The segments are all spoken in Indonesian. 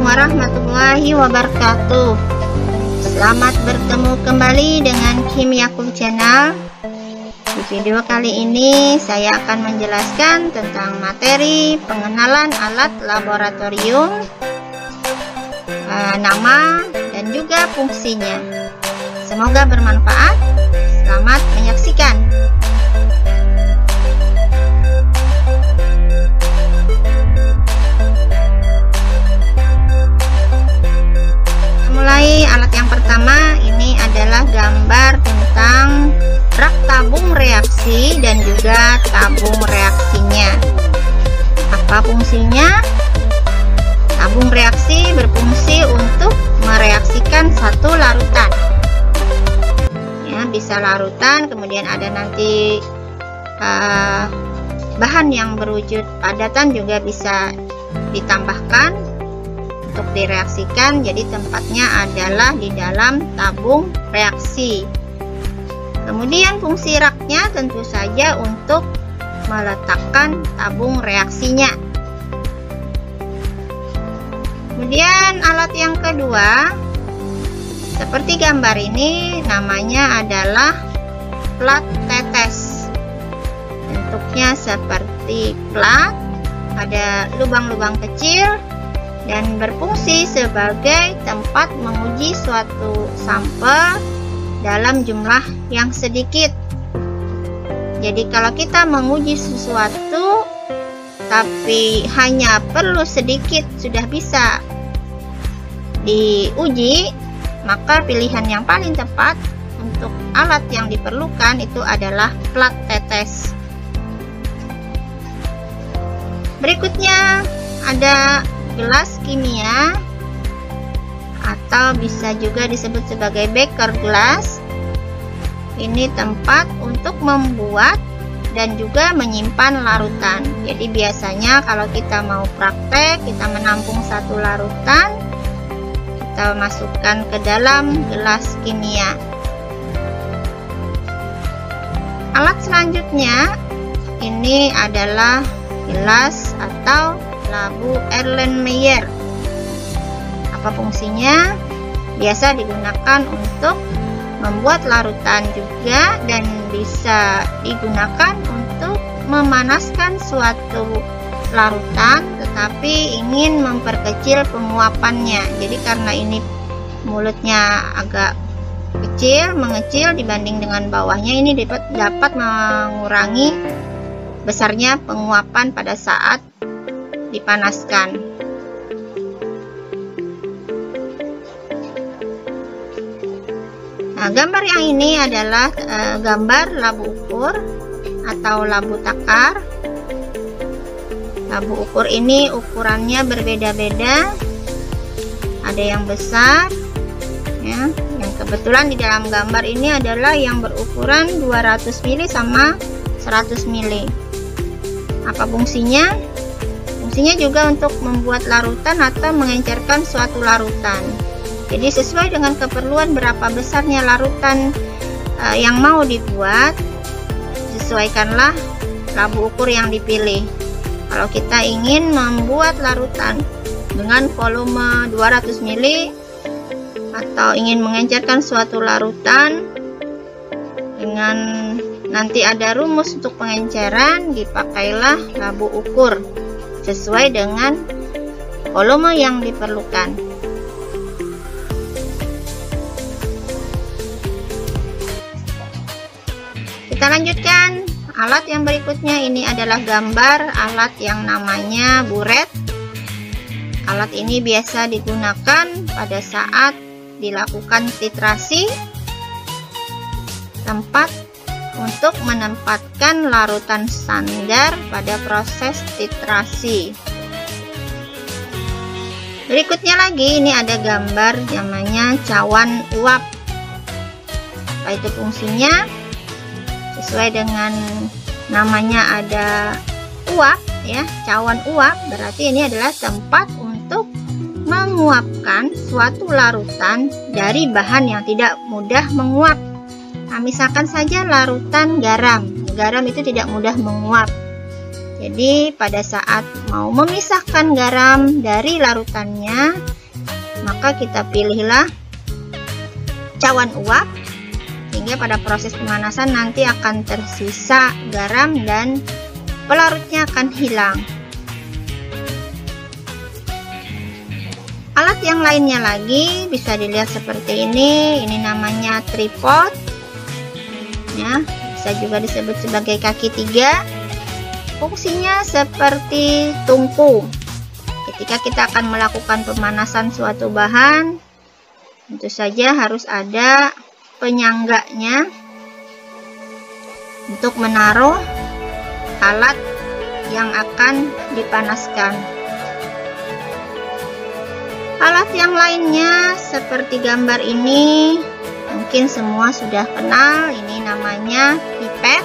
warahmatullahi wabarakatuh. Selamat bertemu kembali dengan Kimiakum Channel. Di video kali ini saya akan menjelaskan tentang materi pengenalan alat laboratorium, nama dan juga fungsinya. Semoga bermanfaat. Selamat menyaksikan. Mulai alat yang pertama, ini adalah gambar tentang rak tabung reaksi dan juga tabung reaksinya. Apa fungsinya? Tabung reaksi berfungsi untuk mereaksikan satu larutan. Ya, bisa larutan, kemudian ada nanti bahan yang berwujud padatan juga bisa ditambahkan untuk direaksikan. Jadi tempatnya adalah di dalam tabung reaksi. Kemudian fungsi raknya tentu saja untuk meletakkan tabung reaksinya. Kemudian alat yang kedua, seperti gambar ini, namanya adalah plat tetes. Bentuknya seperti plat, ada lubang-lubang kecil dan berfungsi sebagai tempat menguji suatu sampel dalam jumlah yang sedikit. Jadi kalau kita menguji sesuatu tapi hanya perlu sedikit sudah bisa diuji, maka pilihan yang paling tepat untuk alat yang diperlukan itu adalah plat tetes. Berikutnya ada gelas kimia atau bisa juga disebut sebagai beker glass. Ini tempat untuk membuat dan juga menyimpan larutan. Jadi biasanya kalau kita mau praktek, kita menampung satu larutan, kita masukkan ke dalam gelas kimia. Alat selanjutnya ini adalah gelas atau labu Erlenmeyer. Apa fungsinya? Biasa digunakan untuk membuat larutan juga, dan bisa digunakan untuk memanaskan suatu larutan tetapi ingin memperkecil penguapannya. Jadi karena ini mulutnya agak kecil, mengecil dibanding dengan bawahnya, ini dapat mengurangi besarnya penguapan pada saat dipanaskan. Nah, gambar yang ini adalah gambar labu ukur atau labu takar. Labu ukur ini ukurannya berbeda-beda. Ada yang besar, ya. Yang kebetulan di dalam gambar ini adalah yang berukuran 200 mili sama 100 mili. Apa fungsinya? Fungsinya juga untuk membuat larutan atau mengencerkan suatu larutan. Jadi sesuai dengan keperluan berapa besarnya larutan yang mau dibuat, sesuaikanlah labu ukur yang dipilih. Kalau kita ingin membuat larutan dengan volume 200 mili atau ingin mengencerkan suatu larutan dengan nanti ada rumus untuk pengenceran, dipakailah labu ukur sesuai dengan volume yang diperlukan. Kita lanjutkan alat yang berikutnya. Ini adalah gambar alat yang namanya buret. Alat ini biasa digunakan pada saat dilakukan titrasi, tempat untuk menempatkan larutan standar pada proses titrasi. Berikutnya lagi, ini ada gambar namanya cawan uap. Apa itu fungsinya? Sesuai dengan namanya ada uap, ya, cawan uap, berarti ini adalah tempat untuk menguapkan suatu larutan dari bahan yang tidak mudah menguap. Nah, misalkan saja larutan garam. Garam itu tidak mudah menguap. Jadi pada saat mau memisahkan garam dari larutannya, maka kita pilihlah cawan uap, sehingga pada proses pemanasan nanti akan tersisa garam dan pelarutnya akan hilang. Alat yang lainnya lagi bisa dilihat seperti ini namanya tripod ya, bisa juga disebut sebagai kaki 3. Fungsinya seperti tungku. Ketika kita akan melakukan pemanasan suatu bahan, tentu saja harus ada penyangganya untuk menaruh alat yang akan dipanaskan. Alat yang lainnya seperti gambar ini mungkin semua sudah kenal. Ini namanya pipet,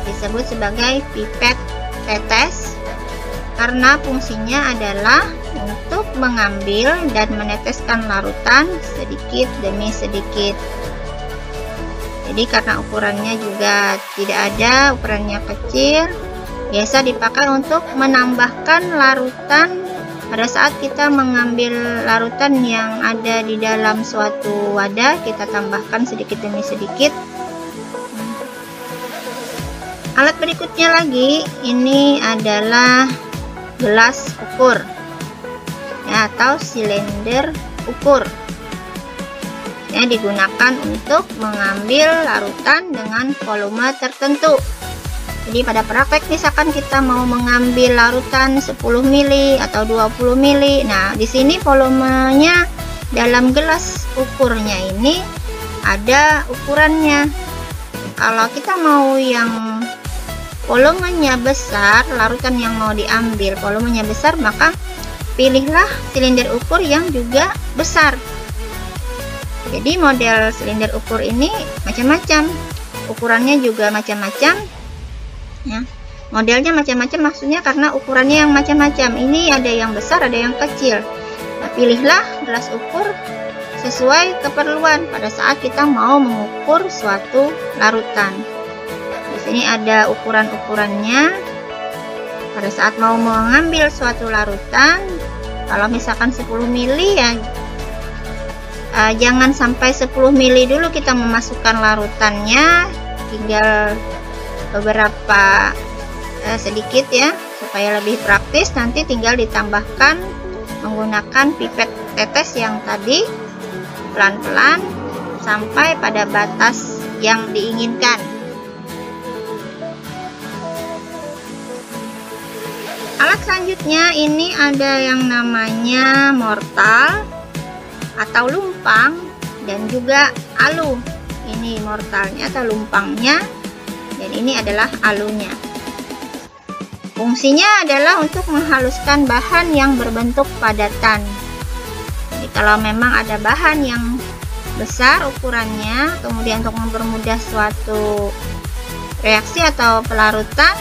disebut sebagai pipet tetes karena fungsinya adalah untuk mengambil dan meneteskan larutan sedikit demi sedikit. Jadi karena ukurannya juga tidak ada, ukurannya kecil, biasa dipakai untuk menambahkan larutan pada saat kita mengambil larutan yang ada di dalam suatu wadah, kita tambahkan sedikit demi sedikit. Alat berikutnya lagi, ini adalah gelas ukur ya, atau silinder ukur ya, digunakan untuk mengambil larutan dengan volume tertentu. Jadi pada praktek misalkan kita mau mengambil larutan 10 ml atau 20 ml. Nah, di sini volumenya dalam gelas ukurnya ini ada ukurannya. Kalau kita mau yang volumenya besar, larutan yang mau diambil volumenya besar, maka pilihlah silinder ukur yang juga besar. Jadi model silinder ukur ini macam-macam, ukurannya juga macam-macam ya. Modelnya macam-macam maksudnya karena ukurannya yang macam-macam. Ini ada yang besar, ada yang kecil. Nah, pilihlah gelas ukur sesuai keperluan pada saat kita mau mengukur suatu larutan. Di sini ada ukuran-ukurannya. Pada saat mau mengambil suatu larutan, kalau misalkan 10 ml ya, jangan sampai 10 ml dulu kita memasukkan larutannya, tinggal beberapa sedikit ya, supaya lebih praktis. Nanti tinggal ditambahkan menggunakan pipet tetes yang tadi, pelan-pelan sampai pada batas yang diinginkan. Alat selanjutnya ini ada yang namanya mortal atau lumpang dan juga alu. Ini mortalnya atau lumpangnya, dan ini adalah alunya. Fungsinya adalah untuk menghaluskan bahan yang berbentuk padatan. Jadi kalau memang ada bahan yang besar ukurannya, kemudian untuk mempermudah suatu reaksi atau pelarutan,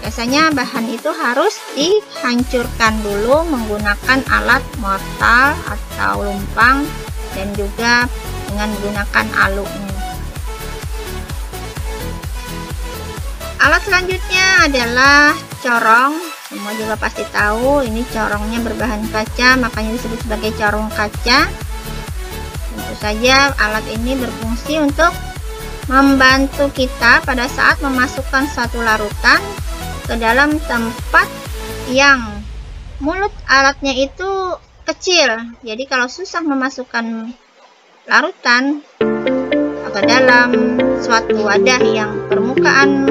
biasanya bahan itu harus dihancurkan dulu menggunakan alat mortal atau lumpang dan juga dengan menggunakan alunya. Alat selanjutnya adalah corong. Semua juga pasti tahu ini corongnya berbahan kaca, makanya disebut sebagai corong kaca. Tentu saja alat ini berfungsi untuk membantu kita pada saat memasukkan suatu larutan ke dalam tempat yang mulut alatnya itu kecil. Jadi kalau susah memasukkan larutan ke dalam suatu wadah yang permukaan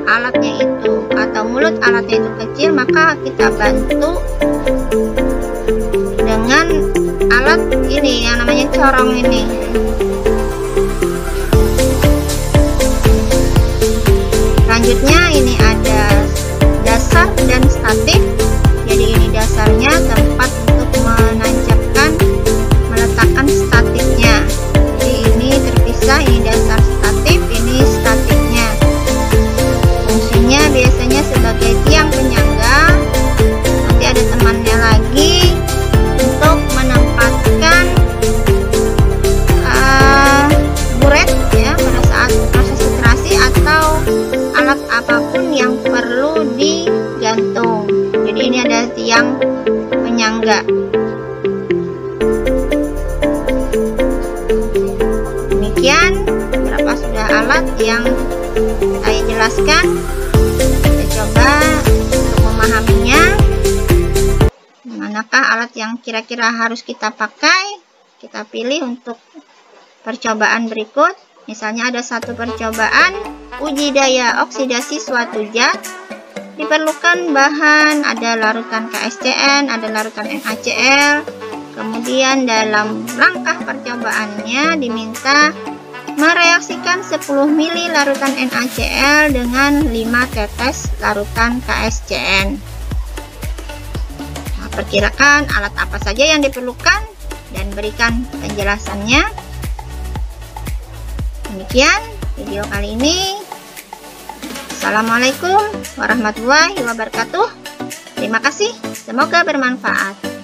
alatnya itu atau mulut alatnya itu kecil, maka kita bantu dengan alat ini yang namanya corong ini. Selanjutnya ini ada dasar dan statif. Jadi ini dasarnya, tempat untuk menancapkan, meletakkan statifnya. Jadi ini terpisah, ini dasar statif, ini statifnya. Fungsinya biasanya sebagai tiang penyangga. Nanti ada temannya lagi untuk menempatkan buret ya pada saat proses filtrasi atau alat apapun yang perlu di alat yang saya jelaskan. Kita coba untuk memahaminya. Manakah alat yang kira-kira harus kita pakai? Kita pilih untuk percobaan berikut. Misalnya ada satu percobaan uji daya oksidasi suatu zat. Diperlukan bahan, ada larutan KSCN, ada larutan NaCl. Kemudian dalam rangkah percobaannya diminta mereaksikan 10 ml larutan NaCl dengan 5 tetes larutan KSCN. Nah, perkirakan alat apa saja yang diperlukan dan berikan penjelasannya. Demikian video kali ini. Assalamualaikum warahmatullahi wabarakatuh. Terima kasih, semoga bermanfaat.